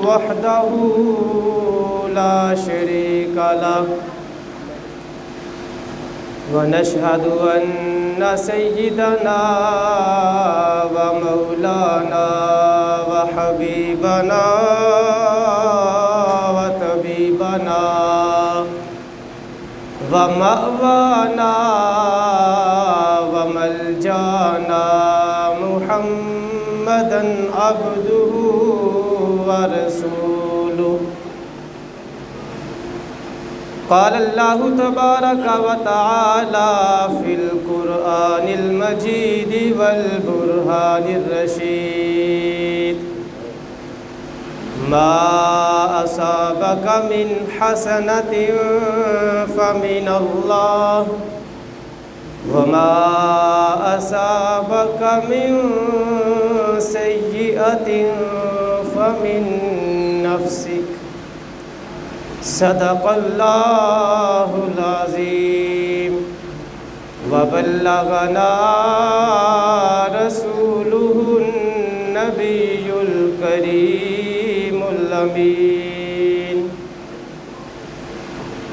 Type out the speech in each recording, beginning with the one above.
وحده لا شريك له ونشهد أن سيدنا ومولانا وحبيبنا وطبيبنا ومأوانا وملجانا محمدا عبده ورسوله قال الله تبارك وتعالى في القرآن المجيد والبرهان الرشيد ما أصابك من حسنة فمن الله وما أصابك من سيئة فمن نفسك صدق الله العظيم وبلغنا رسوله النبي الكريم الأمين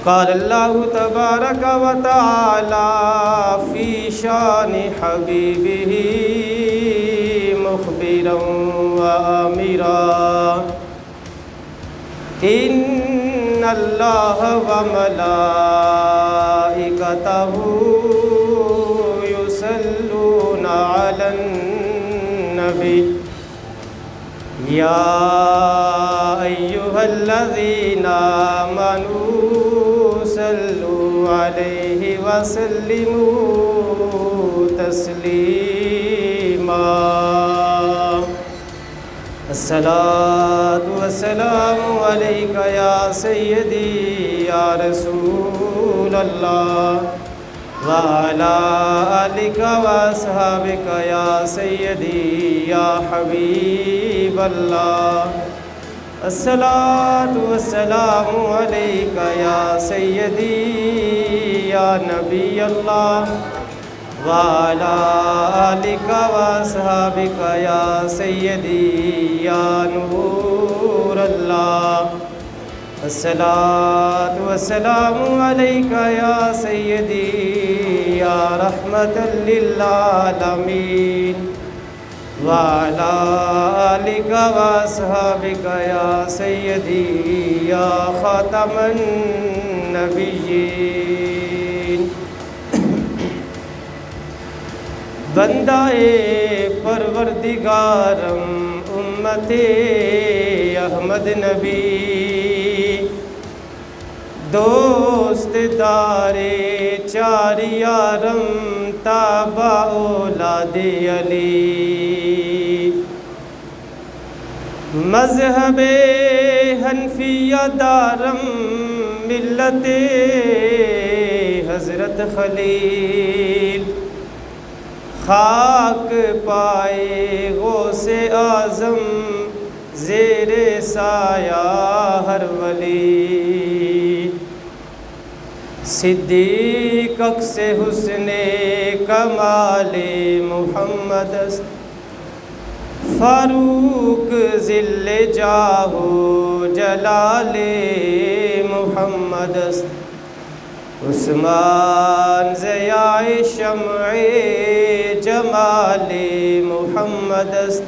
قال الله تبارك وتعالى في شان حبيبه مخبرا وآمرا إن الله وملائكته يصلون على النبي يا أيها الذين آمنوا صلوا عليه وسلموا تسليما الصلاة والسلام عليك يا سيدي يا رسول الله وعلى آلك وأصحابك يا سيدي يا حبيب الله الصلاة والسلام عليك يا سيدي يا نبي الله وعلى آلك وأصحابك يا سيدي يا نور الله الصلاة والسلام عليك يا سيدي يا رحمة للعالمين وعلى آلك وأصحابك يا سيدي يا خاتم النبيين بندہ پروردگارم امت احمد نبی دوست دار چار یارم تابع اولاد علی مذہب حنفیہ دارم ملت حضرت خلیل خاک پائے غوث اعظم زیر سایہ ہر ولی صدیق اکس حسن کمال محمد است فاروق ذل جاہ جلال محمد است عثمان ضیاء شمع جمال محمد است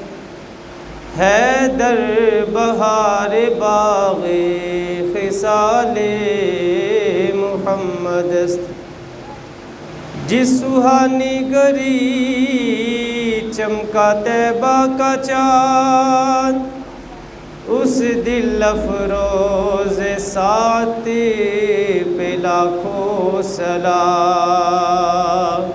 حیدر بہار باغ خصال محمد است جس سہانی گری چمکا طیبہ کا چاند اس دل افروز ساتھ پہ لاکھوں سلام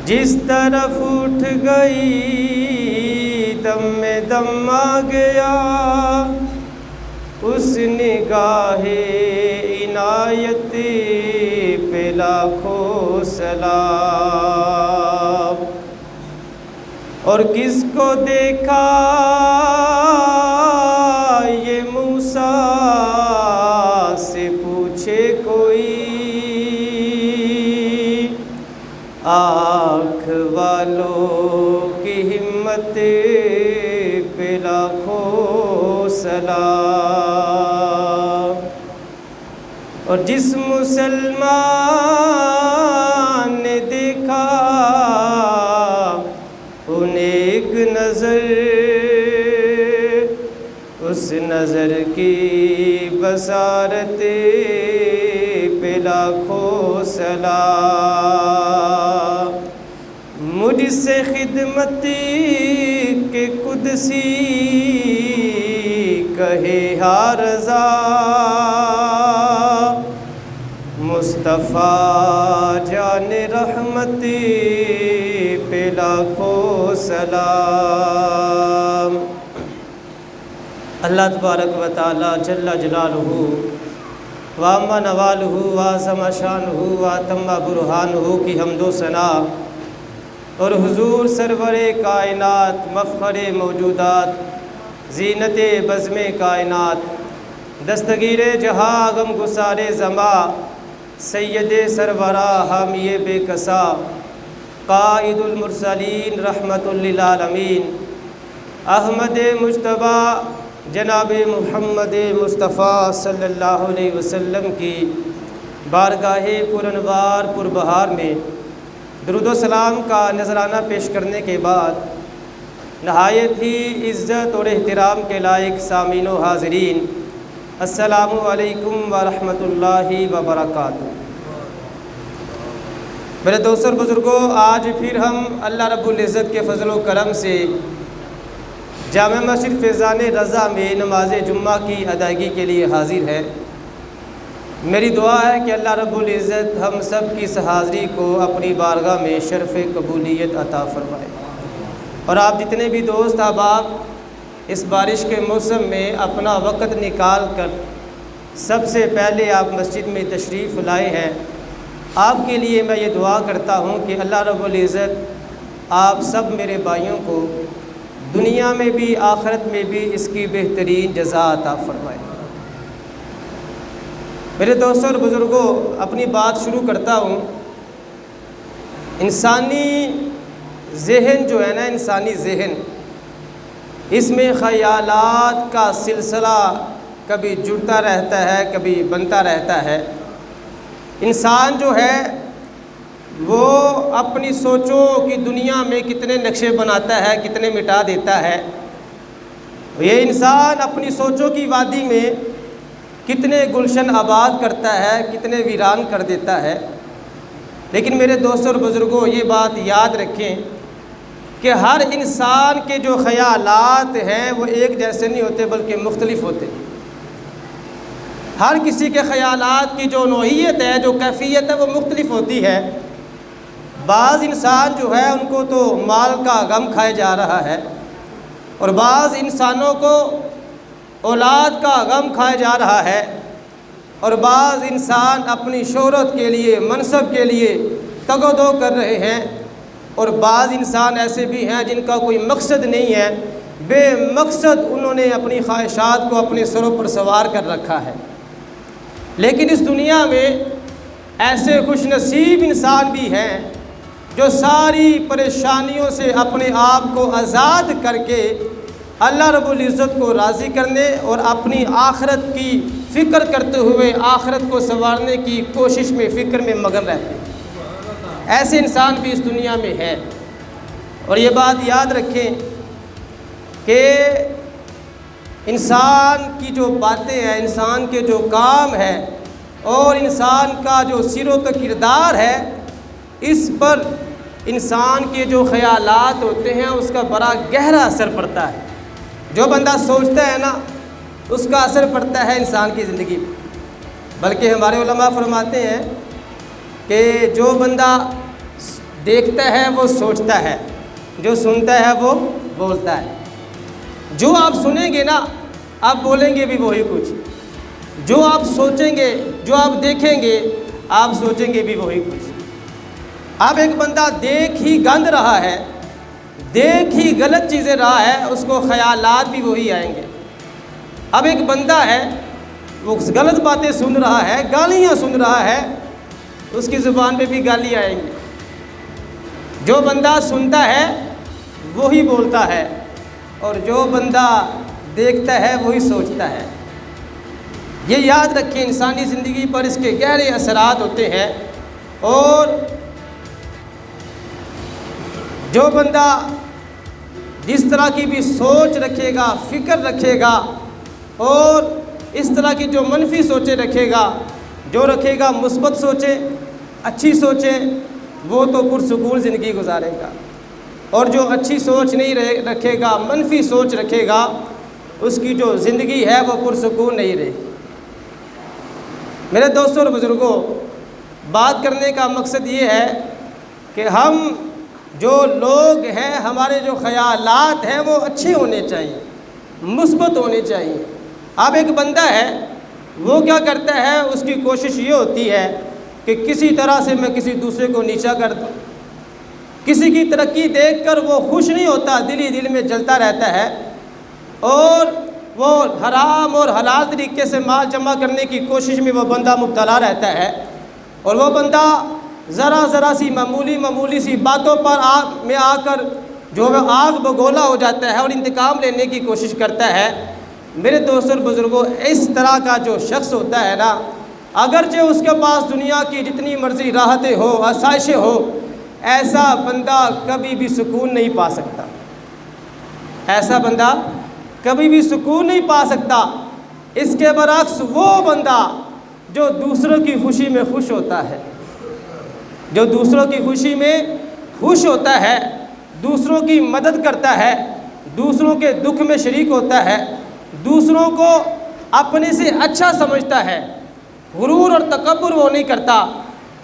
جس طرف اٹھ گئی دم میں دم آ گیا اس نگاہ عنایت پہ لاکھوں سلام اور کس کو دیکھا یہ موسیٰ سے پوچھے کوئی آنکھ والوں کی ہمت پہ لاکھوں سلام۔ اور جس مسلمان نے دیکھا انہیں ایک نظر، اس نظر کی بصارت پہ لاکھوں سلام۔ مجھ سے خدمت کے قدسی کہے ہا رضا، مصطفیٰ جان رحمت پہ لاکھوں سلام۔ اللہ تبارک و تعالی جل جلالہ وعم نوالہ وعظم شانہ واتم برہانہ کی حمد و ثنا، اور حضور سرور کائنات مفخر موجودات زینت بزم کائنات دستگیر جہاں غم گسار زماں سید سرورا حامی بے کسا قائد المرسلین رحمت للعالمین احمد مجتبیٰ جناب محمد مصطفیٰ صلی اللہ علیہ وسلم کی بارگاہ پرانوار پربہار میں درود و سلام کا نذرانہ پیش کرنے کے بعد نہایت ہی عزت اور احترام کے لائق سامعین و حاضرین، السلام علیکم ورحمۃ اللہ وبرکاتہ۔ میرے دوست اور بزرگوں، آج پھر ہم اللہ رب العزت کے فضل و کرم سے جامع مسجد فیضان رضا میں نماز جمعہ کی ادائیگی کے لیے حاضر ہے۔ میری دعا ہے کہ اللہ رب العزت ہم سب کی اس حاضری کو اپنی بارگاہ میں شرف قبولیت عطا فرمائے، اور آپ جتنے بھی دوست احباب اس بارش کے موسم میں اپنا وقت نکال کر سب سے پہلے آپ مسجد میں تشریف لائے ہیں، آپ کے لیے میں یہ دعا کرتا ہوں کہ اللہ رب العزت آپ سب میرے بھائیوں کو دنیا میں بھی آخرت میں بھی اس کی بہترین جزا عطا فرمائے۔ میرے دوستوں اور بزرگوں، اپنی بات شروع کرتا ہوں۔ انسانی ذہن جو ہے نا، انسانی ذہن، اس میں خیالات کا سلسلہ کبھی جڑتا رہتا ہے، کبھی بنتا رہتا ہے۔ انسان جو ہے وہ اپنی سوچوں کی دنیا میں کتنے نقشے بناتا ہے، کتنے مٹا دیتا ہے۔ یہ انسان اپنی سوچوں کی وادی میں کتنے گلشن آباد کرتا ہے، کتنے ویران کر دیتا ہے۔ لیکن میرے دوستوں اور بزرگوں، یہ بات یاد رکھیں کہ ہر انسان کے جو خیالات ہیں وہ ایک جیسے نہیں ہوتے بلکہ مختلف ہوتے ہیں۔ ہر کسی کے خیالات کی جو نوعیت ہے، جو کیفیت ہے، وہ مختلف ہوتی ہے۔ بعض انسان جو ہے ان کو تو مال کا غم کھائے جا رہا ہے، اور بعض انسانوں کو اولاد کا غم کھایا جا رہا ہے، اور بعض انسان اپنی شہرت کے لیے، منصب کے لیے تگ و دو کر رہے ہیں، اور بعض انسان ایسے بھی ہیں جن کا کوئی مقصد نہیں ہے، بے مقصد انہوں نے اپنی خواہشات کو اپنے سروں پر سوار کر رکھا ہے۔ لیکن اس دنیا میں ایسے خوش نصیب انسان بھی ہیں جو ساری پریشانیوں سے اپنے آپ کو آزاد کر کے اللہ رب العزت کو راضی کرنے اور اپنی آخرت کی فکر کرتے ہوئے آخرت کو سنوارنے کی کوشش میں، فکر میں مگن رہتے ہیں۔ ایسے انسان بھی اس دنیا میں ہے، اور یہ بات یاد رکھیں کہ انسان کی جو باتیں ہیں، انسان کے جو کام ہے، اور انسان کا جو سیرت و کردار ہے، اس پر انسان کے جو خیالات ہوتے ہیں اس کا بڑا گہرا اثر پڑتا ہے۔ جو بندہ سوچتا ہے نا، اس کا اثر پڑتا ہے انسان کی زندگی میں۔ بلکہ ہمارے علماء فرماتے ہیں کہ جو بندہ دیکھتا ہے وہ سوچتا ہے، جو سنتا ہے وہ بولتا ہے۔ جو آپ سنیں گے نا، آپ بولیں گے بھی وہی کچھ، جو آپ سوچیں گے، جو آپ دیکھیں گے، آپ سوچیں گے بھی وہی کچھ۔ اب ایک بندہ دیکھ ہی گند رہا ہے، دیکھ ہی غلط چیزیں رہا ہے، اس کو خیالات بھی وہی آئیں گے۔ اب ایک بندہ ہے، وہ غلط باتیں سن رہا ہے، گالیاں سن رہا ہے، اس کی زبان پہ بھی گالی آئیں گی۔ جو بندہ سنتا ہے وہی بولتا ہے، اور جو بندہ دیکھتا ہے وہی سوچتا ہے۔ یہ یاد رکھیں، انسانی زندگی پر اس کے گہرے اثرات ہوتے ہیں، اور جو بندہ جس طرح کی بھی سوچ رکھے گا، فکر رکھے گا، اور اس طرح کی جو منفی سوچیں رکھے گا، جو رکھے گا مثبت سوچیں، اچھی سوچیں، وہ تو پرسکون زندگی گزارے گا، اور جو اچھی سوچ نہیں رکھے گا، منفی سوچ رکھے گا، اس کی جو زندگی ہے وہ پرسکون نہیں رہے گی۔ میرے دوستوں اور بزرگوں، بات کرنے کا مقصد یہ ہے کہ ہم جو لوگ ہیں، ہمارے جو خیالات ہیں وہ اچھے ہونے چاہیے، مثبت ہونے چاہیے۔ اب ایک بندہ ہے، وہ کیا کرتا ہے، اس کی کوشش یہ ہوتی ہے کہ کسی طرح سے میں کسی دوسرے کو نیچا کر دوں، کسی کی ترقی دیکھ کر وہ خوش نہیں ہوتا، دل ہی دل میں جلتا رہتا ہے، اور وہ حرام اور حلال طریقے سے مال جمع کرنے کی کوشش میں وہ بندہ مبتلا رہتا ہے، اور وہ بندہ ذرا سی معمولی سی باتوں پر آ کر جو وہ آگ بگولا ہو جاتا ہے اور انتقام لینے کی کوشش کرتا ہے۔ میرے دوستوں اور بزرگوں، اس طرح کا جو شخص ہوتا ہے نا، اگرچہ اس کے پاس دنیا کی جتنی مرضی راحتیں ہو، آسائشیں ہو، ایسا بندہ کبھی بھی سکون نہیں پا سکتا، ایسا بندہ کبھی بھی سکون نہیں پا سکتا۔ اس کے برعکس وہ بندہ جو دوسروں کی خوشی میں خوش ہوتا ہے، جو دوسروں کی خوشی میں خوش ہوتا ہے، دوسروں کی مدد کرتا ہے، دوسروں کے دکھ میں شریک ہوتا ہے، دوسروں کو اپنے سے اچھا سمجھتا ہے، غرور اور تکبر وہ نہیں کرتا،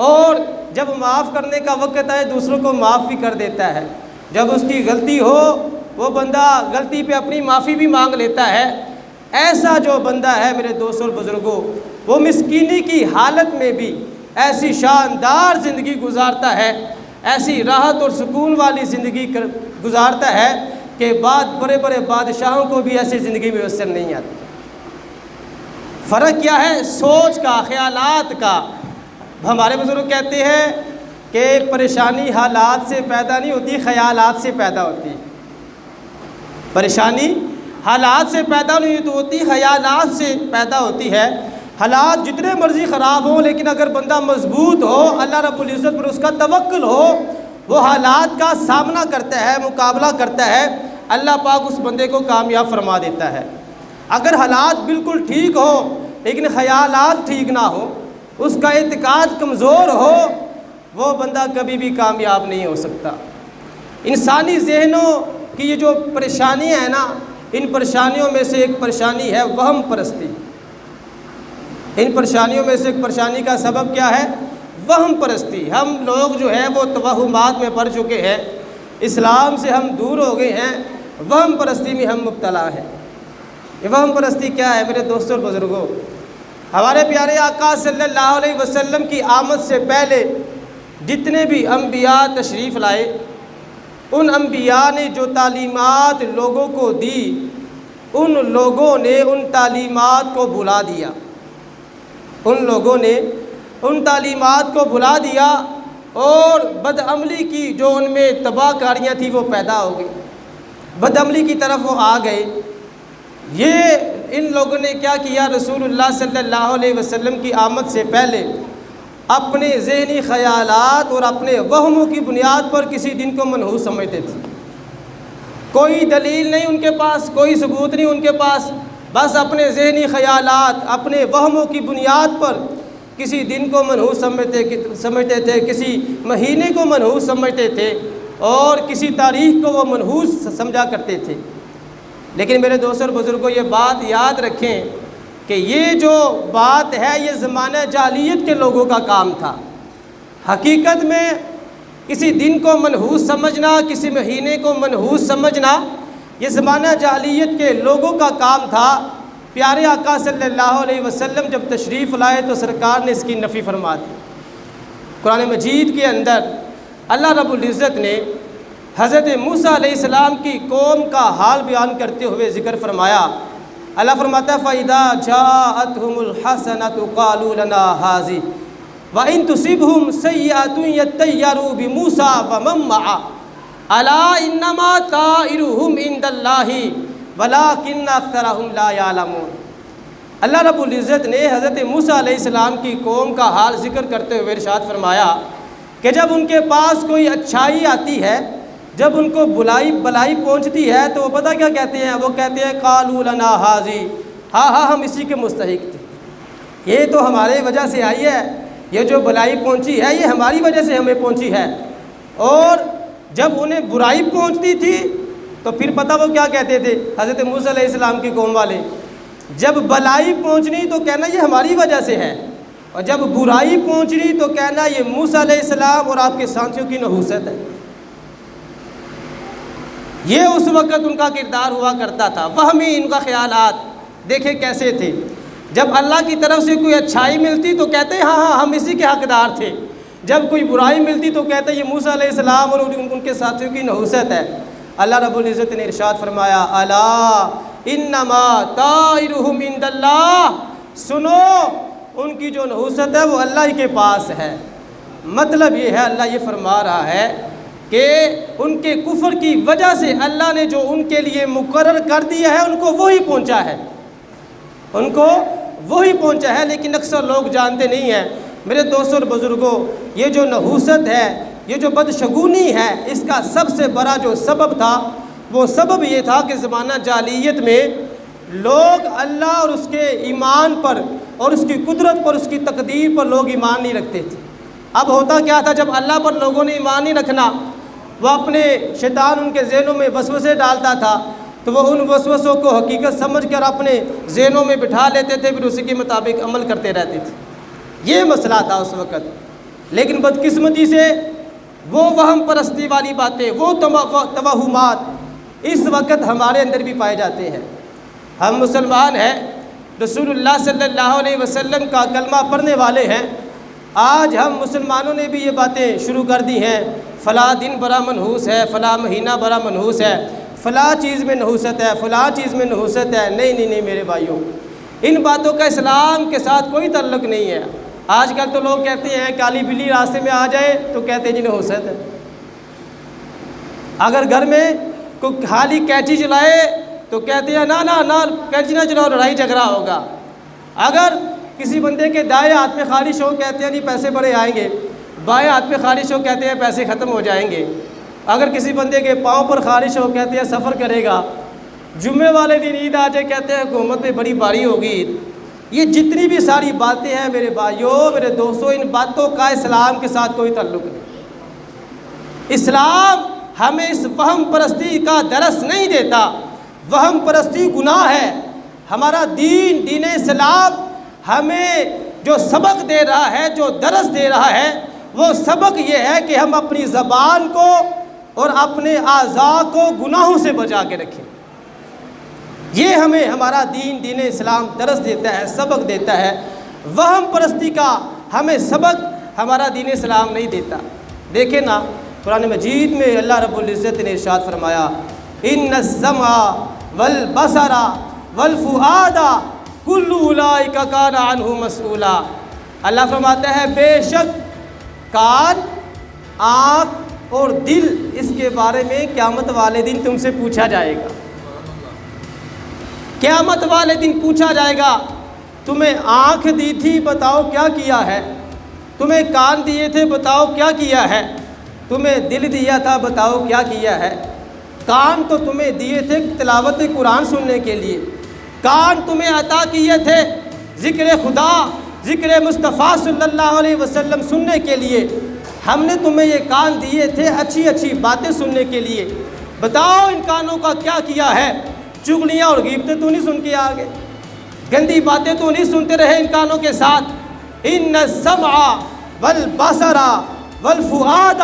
اور جب معاف کرنے کا وقت آئے دوسروں کو معاف بھی کر دیتا ہے۔ جب اس کی غلطی ہو، وہ بندہ غلطی پہ اپنی معافی بھی مانگ لیتا ہے۔ ایسا جو بندہ ہے میرے دوستوں اور بزرگوں، وہ مسکینی کی حالت میں بھی ایسی شاندار زندگی گزارتا ہے، ایسی راحت اور سکون والی زندگی گزارتا ہے کہ بڑے بڑے بادشاہوں کو بھی ایسی زندگی میسر نہیں آتی۔ فرق کیا ہے؟ سوچ کا، خیالات کا۔ ہمارے بزرگ کہتے ہیں کہ پریشانی حالات سے پیدا نہیں ہوتی، خیالات سے پیدا ہوتی ہے۔ پریشانی حالات سے پیدا نہیں ہوتی، خیالات سے پیدا ہوتی ہے۔ حالات جتنے مرضی خراب ہوں، لیکن اگر بندہ مضبوط ہو، اللہ رب العزت پر اس کا توکل ہو، وہ حالات کا سامنا کرتا ہے، مقابلہ کرتا ہے، اللہ پاک اس بندے کو کامیاب فرما دیتا ہے۔ اگر حالات بالکل ٹھیک ہو لیکن خیالات ٹھیک نہ ہو، اس کا اعتقاد کمزور ہو، وہ بندہ کبھی بھی کامیاب نہیں ہو سکتا۔ انسانی ذہنوں کی یہ جو پریشانیاں ہیں نا، ان پریشانیوں میں سے ایک پریشانی ہے وہم پرستی۔ ان پریشانیوں میں سے ایک پریشانی کا سبب کیا ہے؟ وہم پرستی۔ ہم لوگ جو ہے وہ توہمات میں پڑ چکے ہیں، اسلام سے ہم دور ہو گئے ہیں، وہم پرستی میں ہم مبتلا ہیں۔ یہ وہم پرستی کیا ہے میرے دوستوں اور بزرگوں؟ ہمارے پیارے آقا صلی اللہ علیہ وسلم کی آمد سے پہلے جتنے بھی انبیاء تشریف لائے، ان انبیاء نے جو تعلیمات لوگوں کو دی، ان لوگوں نے ان تعلیمات کو بھلا دیا، ان لوگوں نے ان تعلیمات کو بھلا دیا، اور بدعملی کی جو ان میں تباہ کاریاں تھیں وہ پیدا ہو گئی، بدعملی کی طرف وہ آ گئے۔ یہ ان لوگوں نے کیا کیا؟ رسول اللہ صلی اللہ علیہ وسلم کی آمد سے پہلے اپنے ذہنی خیالات اور اپنے وہموں کی بنیاد پر کسی دن کو منحوس سمجھتے تھے۔ کوئی دلیل نہیں ان کے پاس، کوئی ثبوت نہیں ان کے پاس، بس اپنے ذہنی خیالات، اپنے وہموں کی بنیاد پر کسی دن کو منحوس سمجھتے تھے، کسی مہینے کو منحوس سمجھتے تھے، اور کسی تاریخ کو وہ منحوس سمجھا کرتے تھے۔ لیکن میرے دوستوں اور بزرگوں، یہ بات یاد رکھیں کہ یہ جو بات ہے یہ زمانہ جاہلیت کے لوگوں کا کام تھا۔ حقیقت میں کسی دن کو منحوس سمجھنا، کسی مہینے کو منحوس سمجھنا، یہ زمانہ جاہلیت کے لوگوں کا کام تھا۔ پیارے آقا صلی اللہ علیہ وسلم جب تشریف لائے تو سرکار نے اس کی نفی فرما دی۔ قرآن مجید کے اندر اللہ رب العزت نے حضرت موسیٰ علیہ السلام کی قوم کا حال بیان کرتے ہوئے ذکر فرمایا۔ اللہ فرماتا ہے فَإِذَا جَاءَتْهُمُ الْحَسَنَةُ قَالُوا لَنَا هَٰذِهِ وَإِن تُصِبْهُمْ سَيِّئَةٌ يَطَّيَّرُوا بِمُوسَىٰ وَمَن مَّعَهُ أَلَا إِنَّمَا طَائِرُهُمْ عِندَ اللَّهِ وَلَٰكِنَّ أَكْثَرَهُمْ لَا يَعْلَمُونَ۔ اللہ رب العزت نے حضرت موسیٰ علیہ السلام کی قوم کا حال ذکر کرتے ہوئے ارشاد فرمایا کہ جب ان کے پاس کوئی اچھائی آتی ہے، جب ان کو بلائی پہنچتی ہے تو وہ پتہ کیا کہتے ہیں؟ وہ کہتے ہیں قَالُوا لَنَا هَٰذِهِ، ہاں ہم اسی کے مستحق تھے، یہ تو ہمارے وجہ سے آئی ہے، یہ جو بلائی پہنچی ہے یہ ہماری وجہ سے ہمیں پہنچی ہے۔ اور جب انہیں برائی پہنچتی تھی تو پھر پتہ وہ کیا کہتے تھے حضرت موسیٰ علیہ السلام کی قوم والے؟ جب بلائی پہنچنی تو کہنا یہ ہماری وجہ سے ہے، اور جب برائی پہنچنی تو کہنا یہ موسیٰ علیہ السلام اور آپ کے ساتھیوں کی نحوست ہے۔ یہ اس وقت ان کا کردار ہوا کرتا تھا، وہمی ان کا خیالات دیکھیں کیسے تھے۔ جب اللہ کی طرف سے کوئی اچھائی ملتی تو کہتے ہیں ہاں ہم اسی کے حقدار تھے، جب کوئی برائی ملتی تو کہتے ہیں یہ موسیٰ علیہ السلام اور ان کے ساتھیوں کی نحوست ہے۔ اللہ رب العزت نے ارشاد فرمایا الا انما طائرہم عند اللہ، سنو ان کی جو نحوست ہے وہ اللہ ہی کے پاس ہے۔ مطلب یہ ہے اللہ یہ فرما رہا ہے کہ ان کے کفر کی وجہ سے اللہ نے جو ان کے لیے مقرر کر دیا ہے ان کو وہی پہنچا ہے، ان کو وہی پہنچا ہے، لیکن اکثر لوگ جانتے نہیں ہیں۔ میرے دوستوں اور بزرگوں، یہ جو نحوست ہے، یہ جو بدشگونی ہے، اس کا سب سے بڑا جو سبب تھا وہ سبب یہ تھا کہ زمانہ جاہلیت میں لوگ اللہ اور اس کے ایمان پر اور اس کی قدرت پر، اس کی تقدیر پر لوگ ایمان نہیں رکھتے تھے۔ اب ہوتا کیا تھا، جب اللہ پر لوگوں نے ایمان نہیں رکھنا، وہ اپنے شیطان ان کے ذہنوں میں وسوسے ڈالتا تھا تو وہ ان وسوسوں کو حقیقت سمجھ کر اپنے ذہنوں میں بٹھا لیتے تھے، پھر اسی کے مطابق عمل کرتے رہتے تھے۔ یہ مسئلہ تھا اس وقت، لیکن بدقسمتی سے وہ وہم پرستی والی باتیں، وہ توہمات اس وقت ہمارے اندر بھی پائے جاتے ہیں۔ ہم مسلمان ہیں، رسول اللہ صلی اللہ علیہ وسلم کا کلمہ پڑھنے والے ہیں، آج ہم مسلمانوں نے بھی یہ باتیں شروع کر دی ہیں، فلاں دن بڑا منحوس ہے، فلاں مہینہ بڑا منحوس ہے، فلاں چیز میں نحوست ہے، فلاں چیز میں نحوست ہے۔ نہیں میرے بھائیوں، ان باتوں کا اسلام کے ساتھ کوئی تعلق نہیں ہے۔ آج کل تو لوگ کہتے ہیں کالی بلی راستے میں آ جائے تو کہتے ہیں جی نحوست ہے، اگر گھر میں کوئی خالی کینچی چلائے تو کہتے ہیں نہ کینچی نہ چلاؤ، لڑائی جھگڑا ہوگا۔ اگر کسی بندے کے دائیں ہاتھ میں خالص ہو کہتے ہیں نہیں پیسے بڑے آئیں گے، بائیں ہاتھ میں خالص ہو کہتے ہیں پیسے ختم ہو جائیں گے۔ اگر کسی بندے کے پاؤں پر خالص ہو کہتے ہیں سفر کرے گا۔ جمعے والے دن عید آ جائے کہتے ہیں حکومت میں بڑی باری ہوگی۔ یہ جتنی بھی ساری باتیں ہیں میرے بھائیوں، میرے دوستوں، ان باتوں کا اسلام کے ساتھ کوئی تعلق نہیں۔ اسلام ہمیں اس وہم پرستی کا درس نہیں دیتا، وہم پرستی گناہ ہے۔ ہمارا دین اسلام ہمیں جو سبق دے رہا ہے، جو درس دے رہا ہے، وہ سبق یہ ہے کہ ہم اپنی زبان کو اور اپنے اعضاء کو گناہوں سے بچا کے رکھیں۔ یہ ہمیں ہمارا دین اسلام درس دیتا ہے، سبق دیتا ہے۔ وہم پرستی کا ہمیں سبق ہمارا دین اسلام نہیں دیتا۔ دیکھیں نا قرآن مجید میں اللہ رب العزت نے ارشاد فرمایا ان السمع والبصر والفؤاد کل اولئک کان عنہ مسئولا۔ اللہ فرماتا ہے بے شک کان، آنکھ اور دل، اس کے بارے میں قیامت والے دن تم سے پوچھا جائے گا۔ قیامت والے دن پوچھا جائے گا تمہیں آنکھ دی تھی بتاؤ کیا کیا ہے، تمہیں کان دیے تھے بتاؤ کیا کیا ہے، تمہیں دل دیا تھا بتاؤ کیا کیا ہے۔ کان تو تمہیں دیے تھے تلاوت قرآن سننے کے لیے، کان تمہیں عطا کیے تھے ذکر خدا، ذکر مصطفیٰ صلی اللہ علیہ وسلم سننے کے لیے۔ ہم نے تمہیں یہ کان دیے تھے اچھی اچھی باتیں سننے کے لیے، بتاؤ ان کانوں کا کیا کیا ہے۔ چغلیاں اور غیبتیں تو نہیں سن کے آگے، گندی باتیں تو نہیں سنتے رہے ان کانوں کے ساتھ۔ ان السمع والبصر والفؤاد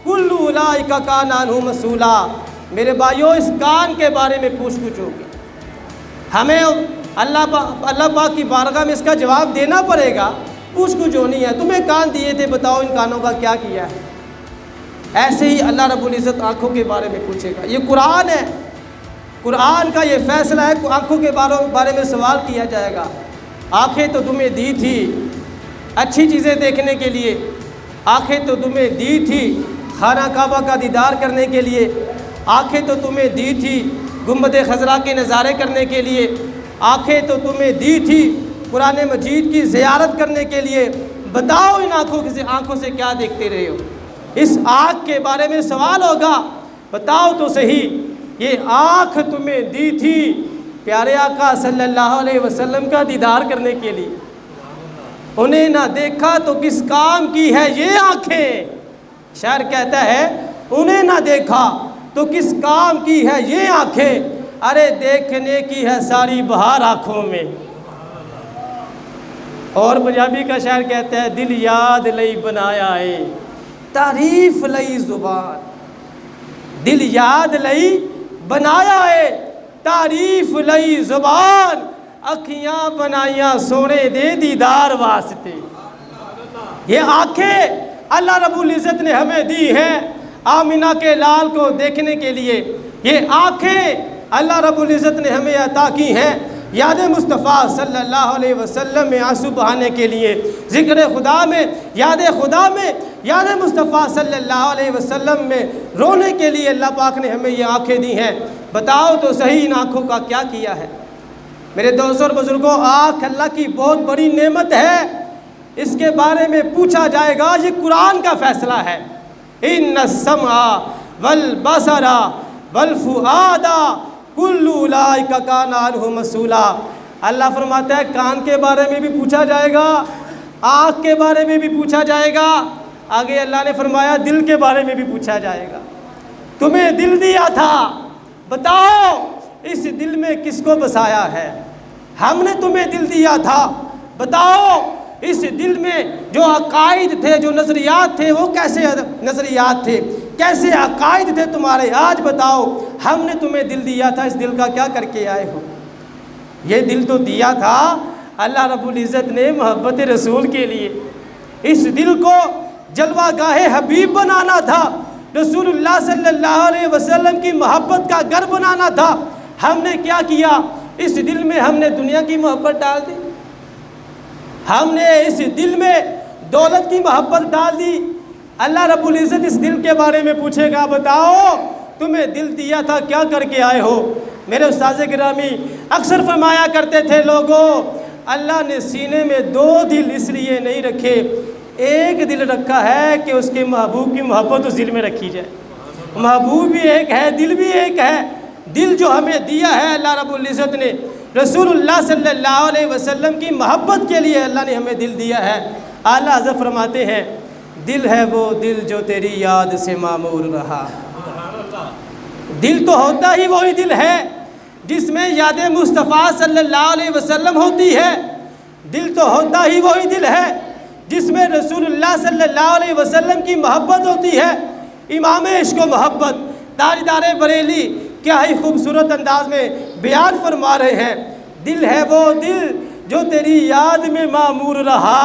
کل اولئک کان عنہ مسئولا۔ میرے بھائیوں، اس کان کے بارے میں پوچھ گچھ ہوگی، ہمیں اللہ پاک کی بارگاہ میں اس کا جواب دینا پڑے گا۔ پوچھ گچھ ہونی ہے، تمہیں کان دیے تھے بتاؤ ان کانوں کا کیا کیا ہے۔ ایسے ہی اللہ رب العزت آنکھوں کے بارے میں پوچھے گا۔ یہ قرآن ہے، قرآن کا یہ فیصلہ ہے کہ آنکھوں کے بارے میں سوال کیا جائے گا۔ آنکھیں تو تمہیں دی تھی اچھی چیزیں دیکھنے کے لیے، آنکھیں تو تمہیں دی تھی خانہ کعبہ کا دیدار کرنے کے لیے، آنکھیں تو تمہیں دی تھی گنبد خضرا کے نظارے کرنے کے لیے، آنکھیں تو تمہیں دی تھی قرآن مجید کی زیارت کرنے کے لیے، بتاؤ ان آنکھوں سے کیا دیکھتے رہے ہو؟ اس آنکھ کے بارے میں سوال ہوگا، بتاؤ تو صحیح، یہ آنکھ تمہیں دی تھی پیارے آقا صلی اللہ علیہ وسلم کا دیدار کرنے کے لیے، انہیں نہ دیکھا تو کس کام کی ہے یہ آنکھیں؟ شاعر کہتا ہے انہیں نہ دیکھا تو کس کام کی ہے یہ آنکھیں، ارے دیکھنے کی ہے ساری بہار آنکھوں میں۔ اور پنجابی کا شاعر کہتا ہے دل یاد لئی بنایا ہے تعریف لئی زبان، دل یاد لئی بنایا ہے تعریف لئی زبان، اکھیاں بنائیاں سونے دے دیدار واسطے۔ یہ آنکھیں اللہ رب العزت نے ہمیں دی ہیں آمینہ کے لال کو دیکھنے کے لیے، یہ آنکھیں اللہ رب العزت نے ہمیں عطا کی ہیں یاد مصطفیٰ صلی اللہ علیہ وسلم میں آنسو بہانے کے لیے، ذکر خدا میں، یاد خدا میں، یاد مصطفیٰ صلی اللہ علیہ وسلم میں رونے کے لیے اللہ پاک نے ہمیں یہ آنکھیں دی ہیں۔ بتاؤ تو صحیح ان آنکھوں کا کیا کیا ہے؟ میرے دوستوں اور بزرگوں، آنکھ اللہ کی بہت بڑی نعمت ہے، اس کے بارے میں پوچھا جائے گا، یہ قرآن کا فیصلہ ہے۔ ان السمع والبصر والفؤاد کل اولئک کان عنہ مسئولا۔ اللہ فرماتا ہے کان کے بارے میں بھی پوچھا جائے گا، آنکھ کے بارے میں بھی پوچھا جائے گا، آگے اللہ نے فرمایا دل کے بارے میں بھی پوچھا جائے گا۔ تمہیں دل دیا تھا، بتاؤ اس دل میں کس کو بسایا ہے؟ ہم نے تمہیں دل دیا تھا، بتاؤ اس دل میں جو عقائد تھے، جو نظریات تھے، وہ کیسے نظریات تھے، کیسے عقائد تھے تمہارے؟ آج بتاؤ ہم نے تمہیں دل دیا تھا، اس دل کا کیا کر کے آئے ہو؟ یہ دل تو دیا تھا اللہ رب العزت نے محبت رسول کے لیے، اس دل کو جلوہ گاہ حبیب بنانا تھا، رسول اللہ صلی اللہ علیہ وسلم کی محبت کا گھر بنانا تھا۔ ہم نے کیا کیا؟ اس دل میں ہم نے دنیا کی محبت ڈال دی، ہم نے اس دل میں دولت کی محبت ڈال دی۔ اللہ رب العزت اس دل کے بارے میں پوچھے گا، بتاؤ تمہیں دل دیا تھا کیا کر کے آئے ہو؟ میرے استاذ گرامی اکثر فرمایا کرتے تھے، لوگوں اللہ نے سینے میں دو دل اس لیے نہیں رکھے، ایک دل رکھا ہے کہ اس کے محبوب کی محبت اس دل میں رکھی جائے۔ محبوب بھی ایک ہے، دل بھی ایک ہے۔ دل جو ہمیں دیا ہے اللہ رب العزت نے، رسول اللہ صلی اللہ علیہ وسلم کی محبت کے لیے اللہ نے ہمیں دل دیا ہے۔ اعلیٰ حضرت فرماتے ہیں دل ہے وہ دل جو تیری یاد سے معمور رہا۔ دل تو ہوتا ہی وہی دل ہے جس میں یاد مصطفیٰ صلی اللہ علیہ وسلم ہوتی ہے، دل تو ہوتا ہی وہی دل ہے جس میں رسول اللہ صلی اللہ علیہ وسلم کی محبت ہوتی ہے۔ امام عشق و محبت تاجدار بریلی کیا ہی خوبصورت انداز میں بیان فرما رہے ہیں، دل ہے وہ دل جو تیری یاد میں معمور رہا،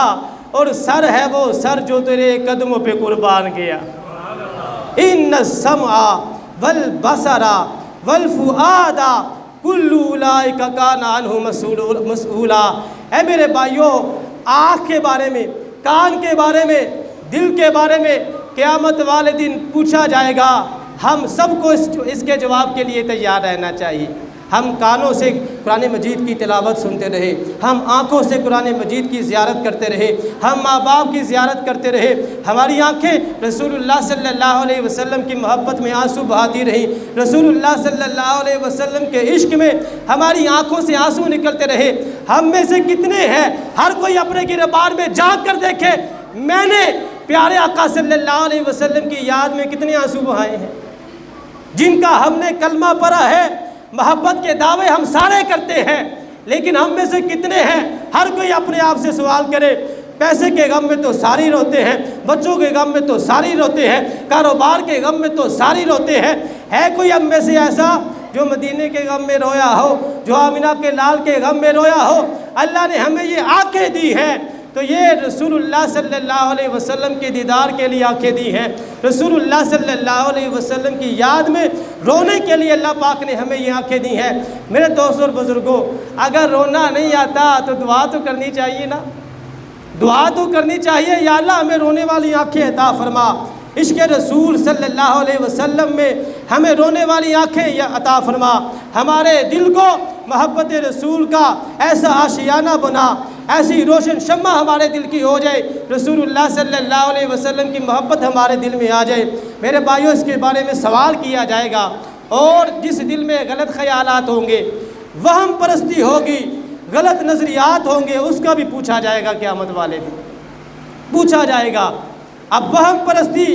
اور سر ہے وہ سر جو تیرے قدموں پہ قربان گیا۔ ان السمع والبصر والفؤاد کل اولئک کان عنہ مسئولا۔ اے میرے بھائیوں، آنکھ کے بارے میں، کان کے بارے میں، دل کے بارے میں قیامت والے دن پوچھا جائے گا۔ ہم سب کو اس کے جواب کے لیے تیار رہنا چاہیے۔ ہم کانوں سے قرآن مجید کی تلاوت سنتے رہے، ہم آنکھوں سے قرآن مجید کی زیارت کرتے رہے، ہم ماں باپ کی زیارت کرتے رہے، ہماری آنکھیں رسول اللہ صلی اللہ علیہ وسلم کی محبت میں آنسو بہاتی رہیں، رسول اللہ صلی اللہ علیہ وسلم کے عشق میں ہماری آنکھوں سے آنسو نکلتے رہے۔ ہم میں سے کتنے ہیں، ہر کوئی اپنے گریبان میں جھانک کر دیکھے، میں نے پیارے آقا صلی اللہ علیہ وسلم کی یاد میں کتنے آنسو بہائے ہیں؟ جن کا ہم نے کلمہ پڑھا ہے، محبت کے دعوے ہم سارے کرتے ہیں، لیکن ہم میں سے کتنے ہیں؟ ہر کوئی اپنے آپ سے سوال کرے۔ پیسے کے غم میں تو ساری روتے ہیں، بچوں کے غم میں تو ساری روتے ہیں، کاروبار کے غم میں تو ساری روتے ہیں۔ ہے کوئی ہم میں سے ایسا جو مدینے کے غم میں رویا ہو، جو آمینہ کے لال کے غم میں رویا ہو؟ اللہ نے ہمیں یہ آنکھیں دی ہیں تو یہ رسول اللہ صلی اللہ علیہ وسلم کے دیدار کے لیے آنکھیں دی ہیں، رسول اللہ صلی اللہ علیہ وسلم کی یاد میں رونے کے لیے اللہ پاک نے ہمیں یہ آنکھیں دی ہیں۔ میرے دوستوں اور بزرگوں، اگر رونا نہیں آتا تو دعا تو کرنی چاہیے نا، دعا تو کرنی چاہیے، یا اللہ ہمیں رونے والی آنکھیں عطا فرما۔ عشق رسول صلی اللہ علیہ وسلم میں ہمیں رونے والی آنکھیں یا عطا فرما، ہمارے دل کو محبت رسول کا ایسا آشیانہ بنا، ایسی روشن شمع ہمارے دل کی ہو جائے، رسول اللہ صلی اللہ علیہ وسلم کی محبت ہمارے دل میں آ جائے۔ میرے بھائیوں، اس کے بارے میں سوال کیا جائے گا، اور جس دل میں غلط خیالات ہوں گے، وہم پرستی ہوگی، غلط نظریات ہوں گے، اس کا بھی پوچھا جائے گا، قیامت والے دن پوچھا جائے گا۔ اب وہم پرستی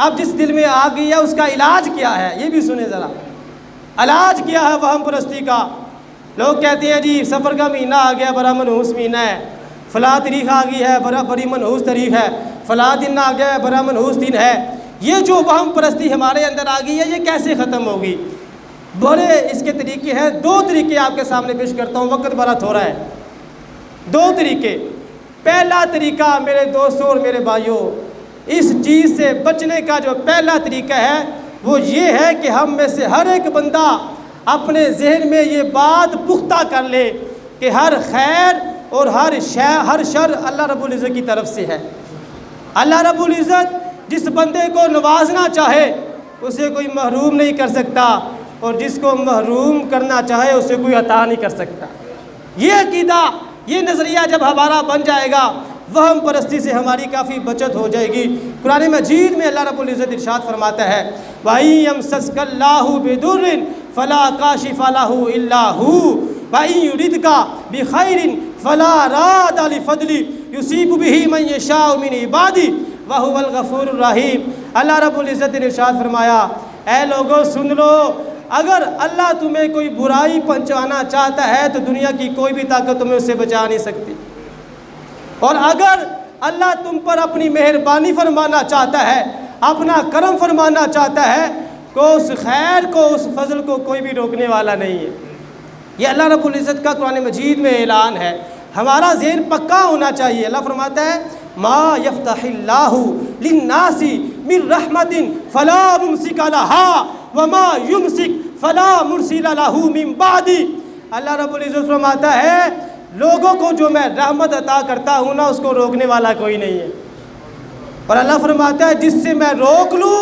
اب جس دل میں آ گئی ہے، اس کا علاج کیا ہے، یہ بھی سنیں ذرا۔ علاج کیا ہے وہم پرستی کا؟ لوگ کہتے ہیں جی سفر کا مہینہ آ گیا، بڑا منحوس مہینہ ہے، فلاں تاریخ آ گئی ہے، بڑی منحوس تاریخ ہے، فلاں دن آ گیا ہے، بڑا منحوس دن ہے۔ یہ جو وہم پرستی ہمارے اندر آ گئی ہے، یہ کیسے ختم ہوگی؟ بڑے اس کے طریقے ہیں، 2 طریقے آپ کے سامنے پیش کرتا ہوں، وقت بڑا تھوڑا ہے۔ 2 طریقے۔ پہلا طریقہ میرے دوستوں اور میرے بھائیوں، اس چیز سے بچنے کا جو پہلا طریقہ ہے وہ یہ ہے کہ ہم میں سے ہر ایک بندہ اپنے ذہن میں یہ بات پختہ کر لے کہ ہر خیر اور ہر شر اللہ رب العزت کی طرف سے ہے۔ اللہ رب العزت جس بندے کو نوازنا چاہے اسے کوئی محروم نہیں کر سکتا، اور جس کو محروم کرنا چاہے اسے کوئی عطا نہیں کر سکتا۔ یہ عقیدہ، یہ نظریہ جب ہمارا بن جائے گا، وہم پرستی سے ہماری کافی بچت ہو جائے گی۔ قرآن مجید میں اللہ رب العزت ارشاد فرماتا ہے، وَإِن يَمْسَسْكَ اللَّهُ بِضُرٍّ فَلَا كَاشِفَ لَهُ إِلَّا هُوَ وَإِن يُرِدْكَ بِخَيْرٍ فَلَا رَادَّ لِفَضْلِهِ يُصِيبُ بِهِ مَن يَشَاءُ مِنْ عِبَادِهِ وَهُوَ الْغَفُورُ الرَّحِيمُ۔ اللہ رب العزت نے ارشاد فرمایا، اے لوگو سن لو، اگر اللہ تمہیں کوئی برائی پہنچانا چاہتا ہے تو دنیا کی کوئی بھی طاقت تمہیں اسے بچا نہیں سکتی، اور اگر اللہ تم پر اپنی مہربانی فرمانا چاہتا ہے، اپنا کرم فرمانا چاہتا ہے، کو اس خیر کو، اس فضل کو کوئی بھی روکنے والا نہیں ہے۔ یہ اللہ رب العزت کا قرآن مجید میں اعلان ہے۔ ہمارا ذہن پکا ہونا چاہیے۔ اللہ فرماتا ہے، ما یفتح اللہ للناس من رحمت فلا ممسک لها وما یمسک فلا مرسل له من بعد۔ اللہ رب العزت فرماتا ہے، لوگوں کو جو میں رحمت عطا کرتا ہوں نا، اس کو روکنے والا کوئی نہیں ہے، اور اللہ فرماتا ہے جس سے میں روک لوں،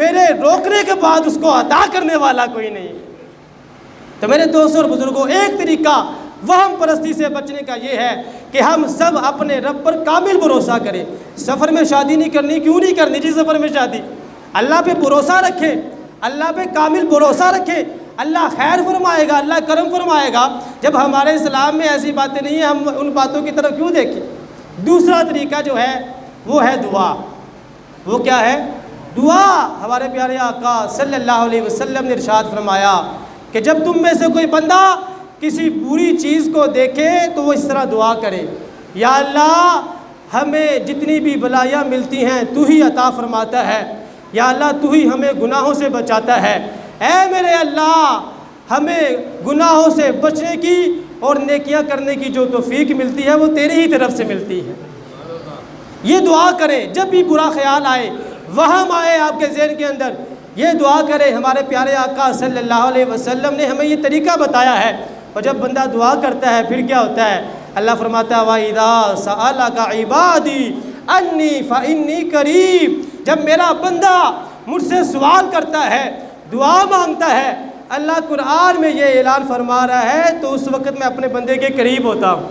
میرے روکنے کے بعد اس کو عطا کرنے والا کوئی نہیں ہے۔ تو میرے دوستوں اور بزرگوں، ایک طریقہ وہم پرستی سے بچنے کا یہ ہے کہ ہم سب اپنے رب پر کامل بھروسہ کریں۔ سفر میں شادی نہیں کرنی، کیوں نہیں کرنی جی سفر میں شادی؟ اللہ پہ بھروسہ رکھیں، اللہ پہ کامل بھروسہ رکھیں، اللہ خیر فرمائے گا، اللہ کرم فرمائے گا۔ جب ہمارے اسلام میں ایسی باتیں نہیں ہیں، ہم ان باتوں کی طرف کیوں دیکھیں؟ دوسرا طریقہ جو ہے وہ ہے دعا۔ وہ کیا ہے؟ دعا۔ ہمارے پیارے آقا صلی اللہ علیہ وسلم نے ارشاد فرمایا کہ جب تم میں سے کوئی بندہ کسی بری چیز کو دیکھے تو وہ اس طرح دعا کرے، یا اللہ ہمیں جتنی بھی بلائیاں ملتی ہیں تو ہی عطا فرماتا ہے، یا اللہ تو ہی ہمیں گناہوں سے بچاتا ہے، اے میرے اللہ ہمیں گناہوں سے بچنے کی اور نیکیاں کرنے کی جو توفیق ملتی ہے وہ تیری ہی طرف سے ملتی ہے۔ یہ دعا کریں جب بھی برا خیال آئے، وہم آئے آپ کے ذہن کے اندر، یہ دعا کریں۔ ہمارے پیارے آقا صلی اللہ علیہ وسلم نے ہمیں یہ طریقہ بتایا ہے، اور جب بندہ دعا کرتا ہے پھر کیا ہوتا ہے؟ اللہ فرماتا ہے وَإِذَا سَأَلَكَ عِبَادِي أَنِّي فَإِنِّي قَرِيبٌ۔ جب میرا بندہ مجھ سے سوال کرتا ہے، دعا مانگتا ہے، اللہ قرآن میں یہ اعلان فرما رہا ہے، تو اس وقت میں اپنے بندے کے قریب ہوتا ہوں،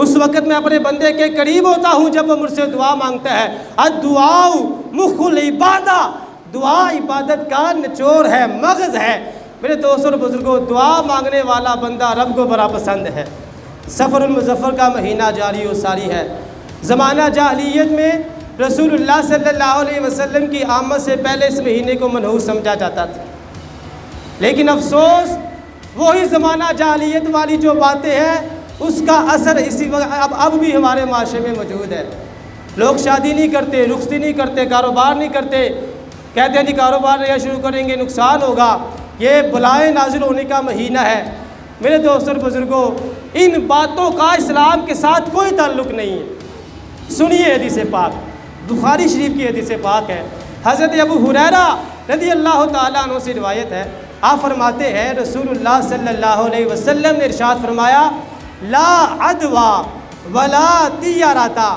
اس وقت میں اپنے بندے کے قریب ہوتا ہوں جب وہ مجھ سے دعا مانگتا ہے۔ الدعاء مخ العبادہ، دعا عبادت کا نچوڑ ہے، مغز ہے۔ میرے دوستوں اور بزرگوں، دعا مانگنے والا بندہ رب کو بڑا پسند ہے۔ سفر المظفر کا مہینہ جاری و ساری ہے۔ زمانہ جاہلیت میں رسول اللہ صلی اللہ علیہ وسلم کی آمد سے پہلے اس مہینے کو منحوس سمجھا جاتا تھا، لیکن افسوس وہی زمانہ جاہلیت والی جو باتیں ہیں اس کا اثر اسی وقت اب بھی ہمارے معاشرے میں موجود ہے۔ لوگ شادی نہیں کرتے، رخصتی نہیں کرتے، کاروبار نہیں کرتے، کہتے ہیں جی کاروبار نیا شروع کریں گے نقصان ہوگا، یہ بلائیں نازل ہونے کا مہینہ ہے۔ میرے دوستوں اور بزرگوں، ان باتوں کا اسلام کے ساتھ کوئی تعلق نہیں ہے۔ سنیے حدیث پاک، بخاری شریف کی حدیث پاک ہے، حضرت ابو ہریرہ رضی اللہ تعالیٰ عنہ سے روایت ہے۔ آپ فرماتے ہیں رسول اللہ صلی اللہ علیہ وسلم نے ارشاد فرمایا، لا عدوا ولا طیارتا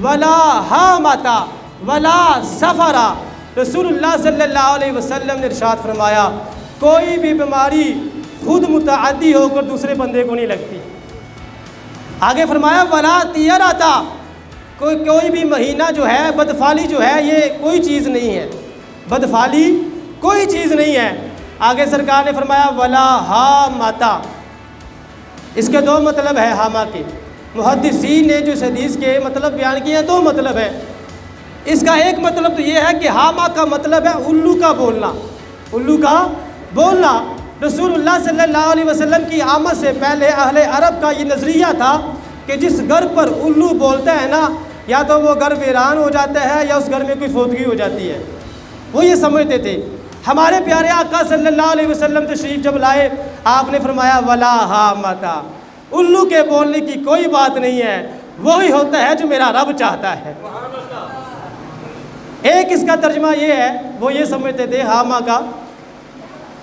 ولا حامتا ولا سفرا۔ رسول اللہ صلی اللہ علیہ وسلم نے ارشاد فرمایا کوئی بھی بیماری خود متعدی ہو کر دوسرے بندے کو نہیں لگتی۔ آگے فرمایا ولا طیرۃ، کوئی بھی مہینہ جو ہے بدفعلی جو ہے یہ کوئی چیز نہیں ہے، بدفعلی کوئی چیز نہیں ہے۔ آگے سرکار نے فرمایا ولا حامۃ، اس کے دو مطلب ہے حامہ کے، محدثین نے جو اس حدیث کے مطلب بیان کیے ہیں دو مطلب ہے۔ اس کا ایک مطلب تو یہ ہے کہ حامہ کا مطلب ہے الو کا بولنا، الو کا بولنا۔ رسول اللہ صلی اللہ علیہ وسلم کی آمد سے پہلے اہل عرب کا یہ نظریہ تھا کہ جس گھر پر الو بولتا ہے نا، یا تو وہ گھر ویران ہو جاتا ہے یا اس گھر میں کوئی فوتگی ہو جاتی ہے، وہ یہ سمجھتے تھے۔ ہمارے پیارے آقا صلی اللہ علیہ وسلم تشریف جب لائے، آپ نے فرمایا ولا حامۃ، الو کے بولنے کی کوئی بات نہیں ہے، وہی ہوتا ہے جو میرا رب چاہتا ہے۔ ایک اس کا ترجمہ یہ ہے، وہ یہ سمجھتے تھے حامہ کا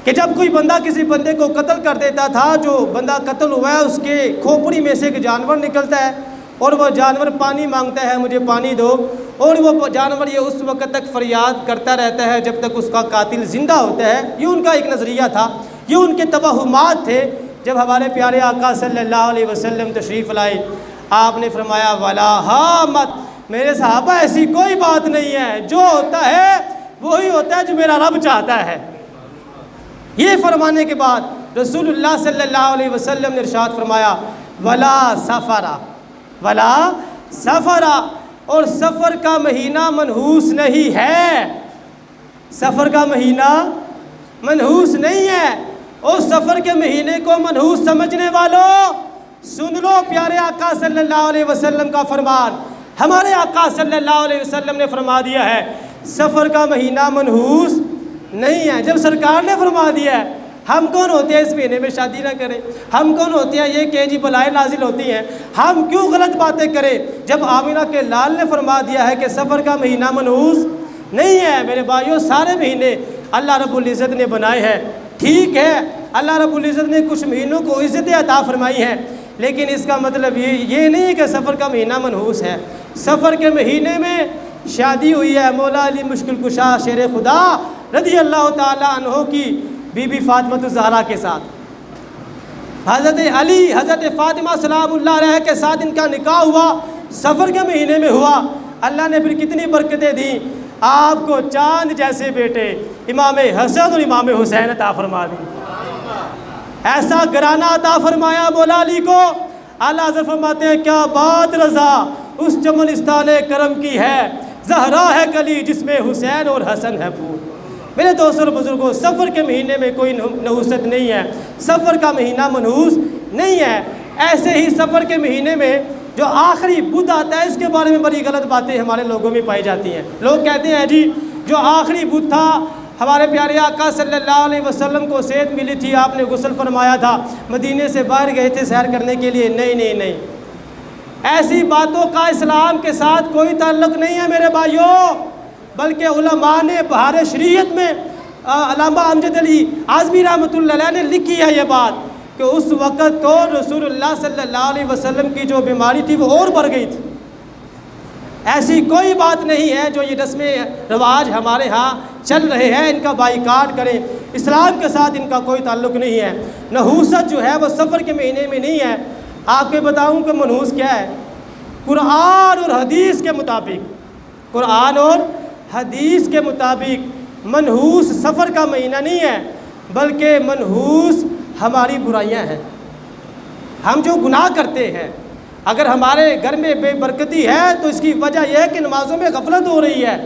کہ جب کوئی بندہ کسی بندے کو قتل کر دیتا تھا، جو بندہ قتل ہوا ہے اس کے کھوپڑی میں سے ایک جانور نکلتا ہے اور وہ جانور پانی مانگتا ہے، مجھے پانی دو، اور وہ جانور یہ اس وقت تک فریاد کرتا رہتا ہے جب تک اس کا قاتل زندہ ہوتا ہے۔ یہ ان کا ایک نظریہ تھا، یہ ان کے توہمات تھے۔ جب ہمارے پیارے آقا صلی اللہ علیہ وسلم تشریف لائے، آپ نے فرمایا ولا حامۃ، میرے صحابہ ایسی کوئی بات نہیں ہے، جو ہوتا ہے وہی ہوتا ہے جو میرا رب چاہتا ہے۔ یہ فرمانے کے بعد رسول اللہ صلی اللہ علیہ وسلم نے ارشاد فرمایا ولا سفر، ولا سفر، اور سفر کا مہینہ منحوس نہیں ہے، سفر کا مہینہ منحوس نہیں ہے۔ اور سفر کے مہینے کو منحوس سمجھنے والوں سن لو پیارے آقا صلی اللہ علیہ وسلم کا فرمان۔ ہمارے آقا صلی اللہ علیہ وسلم نے فرما دیا ہے سفر کا مہینہ منحوس نہیں ہے۔ جب سرکار نے فرما دیا ہے، ہم کون ہوتے ہیں اس مہینے میں شادی نہ کریں؟ ہم کون ہوتے ہیں یہ کہ جی بلائیں نازل ہوتی ہیں؟ ہم کیوں غلط باتیں کریں؟ جب آمینہ کے لال نے فرما دیا ہے کہ سفر کا مہینہ منحوس نہیں ہے، میرے بھائیوں سارے مہینے اللہ رب العزت نے بنائے ہیں۔ ٹھیک ہے، اللہ رب العزت نے کچھ مہینوں کو عزت عطا فرمائی ہے، لیکن اس کا مطلب یہ نہیں ہے کہ سفر کا مہینہ منحوس ہے۔ سفر کے مہینے میں شادی ہوئی ہے مولا علی مشکل کشا شیر خدا رضی اللہ تعالیٰ عنہ کی بی بی فاطمہ الزہرا کے ساتھ۔ حضرت علی حضرت فاطمہ سلام اللہ علیہ کے ساتھ ان کا نکاح ہوا، سفر کے مہینے میں ہوا۔ اللہ نے پھر کتنی برکتیں دیں، آپ کو چاند جیسے بیٹے امام حسن اور امام حسین عطا فرما دی، ایسا گھرانہ عطا فرمایا مولا علی کو۔ اعلیٰ حضرت فرماتے ہیں کیا بات رضا اس چمنستان کرم کی ہے، زہرا ہے کلی جس میں حسین اور حسن ہے پھول۔ میرے دوستوں اور بزرگوں، سفر کے مہینے میں کوئی نحوست نہیں ہے، سفر کا مہینہ منحوس نہیں ہے۔ ایسے ہی سفر کے مہینے میں جو آخری بدھ آتا ہے، اس کے بارے میں بڑی غلط باتیں ہمارے لوگوں میں پائی جاتی ہیں۔ لوگ کہتے ہیں جی جو آخری بدھ تھا، ہمارے پیارے آقا صلی اللہ علیہ وسلم کو صحت ملی تھی، آپ نے غسل فرمایا تھا، مدینے سے باہر گئے تھے سیر کرنے کے لیے۔ نہیں نہیں نہیں، ایسی باتوں کا اسلام کے ساتھ کوئی تعلق نہیں ہے میرے بھائیوں، بلکہ علماء نے بہار شریعت میں علامہ امجد علی اعظمی رحمۃ اللہ علیہ نے لکھی ہے یہ بات کہ اس وقت تو رسول اللہ صلی اللہ علیہ وسلم کی جو بیماری تھی وہ اور بڑھ گئی تھی۔ ایسی کوئی بات نہیں ہے جو یہ رسم رواج ہمارے ہاں چل رہے ہیں ان کا بائیکاٹ کریں، اسلام کے ساتھ ان کا کوئی تعلق نہیں ہے۔ نحوست جو ہے وہ سفر کے مہینے میں نہیں ہے۔ آپ کو بتاؤں کہ منحوس کیا ہے؟ قرآن اور حدیث کے مطابق، قرآن اور حدیث کے مطابق منحوس سفر کا مہینہ نہیں ہے، بلکہ منحوس ہماری برائیاں ہیں۔ ہم جو گناہ کرتے ہیں، اگر ہمارے گھر میں بے برکتی ہے تو اس کی وجہ یہ ہے کہ نمازوں میں غفلت ہو رہی ہے۔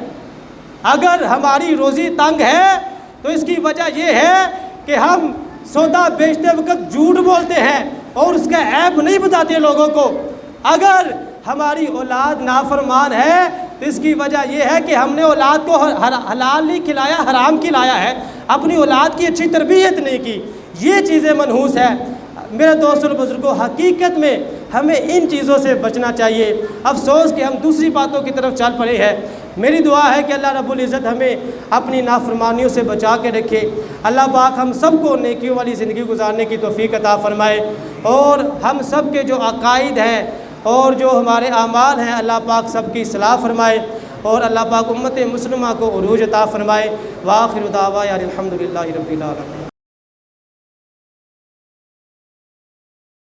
اگر ہماری روزی تنگ ہے تو اس کی وجہ یہ ہے کہ ہم سودا بیچتے وقت جھوٹ بولتے ہیں اور اس کا عیب نہیں بتاتے لوگوں کو۔ اگر ہماری اولاد نافرمان ہے تو اس کی وجہ یہ ہے کہ ہم نے اولاد کو حلال نہیں کھلایا، حرام کھلایا ہے، اپنی اولاد کی اچھی تربیت نہیں کی۔ یہ چیزیں منحوس ہے۔ میرے دوستوں اور بزرگوں، حقیقت میں ہمیں ان چیزوں سے بچنا چاہیے۔ افسوس کہ ہم دوسری باتوں کی طرف چل پڑے ہیں۔ میری دعا ہے کہ اللہ رب العزت ہمیں اپنی نافرمانیوں سے بچا کے رکھے۔ اللہ پاک ہم سب کو نیکیوں والی زندگی گزارنے کی توفیق عطا فرمائے، اور ہم سب کے جو عقائد ہیں اور جو ہمارے اعمال ہیں اللہ پاک سب کی اصلاح فرمائے۔ اور اللہ پاک امت مسلمہ کو عروج عطا فرمائے۔ وآخر دعوانا الحمدللہ رب العالمین۔